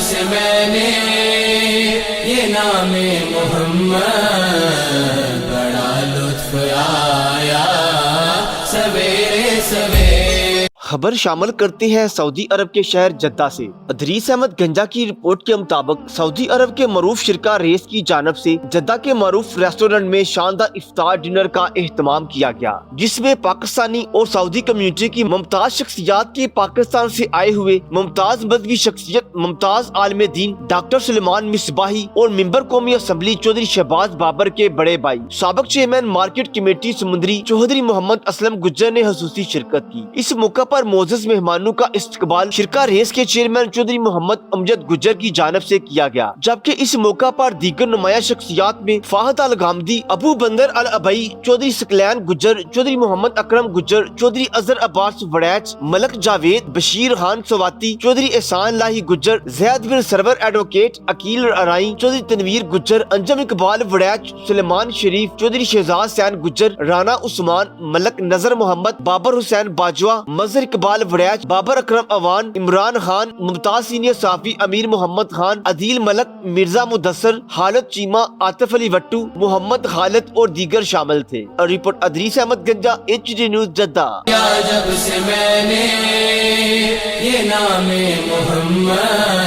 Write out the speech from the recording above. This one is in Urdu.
سے میں نے یہ نام محمد بڑا لطف آیا سویرے سویرے۔ خبر شامل کرتے ہیں سعودی عرب کے شہر جدہ سے۔ ادریس احمد گنجا کی رپورٹ کے مطابق سعودی عرب کے معروف شرکا ریس کی جانب سے جدہ کے معروف ریسٹورنٹ میں شاندار افطار ڈنر کا اہتمام کیا گیا، جس میں پاکستانی اور سعودی کمیونٹی کی ممتاز شخصیات کے پاکستان سے آئے ہوئے ممتاز مذہبی شخصیت ممتاز عالم دین ڈاکٹر سلیمان مصباحی اور ممبر قومی اسمبلی چودھری شہباز بابر کے بڑے بھائی سابق چیئرمین مارکیٹ کمیٹی سمندری چودھری محمد اسلم گجر نے خصوصی شرکت کی۔ اس موقع پر معزز مہمانوں کا استقبال شرکا ریس کے چیئرمین چودھری محمد امجد گجر کی جانب سے کیا گیا، جبکہ اس موقع پر دیگر نمایاں شخصیات میں فہد الغامدی، ابو بندر الابئی، چودھری سکلین گجر، چودھری محمد اکرم گجر، چودھری اظہر عباس وڑیچ، ملک جاوید، بشیر خان سواتی، چودھری احسان لاہی گجر، زید بن سرور ایڈوکیٹ، عقیل ارائیں، چودھری تنویر گجر، انجم اقبال وڑیچ، سلیمان شریف، چودھری شہزاد حسین گجر، رانا عثمان، ملک نظر محمد، بابر حسین باجوہ، مظہر اقبال وڑیچ، بابر اکرم اوان، عمران خان، ممتاز سینئر صحافی امیر محمد خان، عدیل ملک، مرزا مدثر، خالد چیمہ، عاطف علی وٹو، محمد خالد اور دیگر شامل تھے۔ Report Idris Ahmed Ganja, HD news Jeddah. جب سے میں نے یہ نام محمد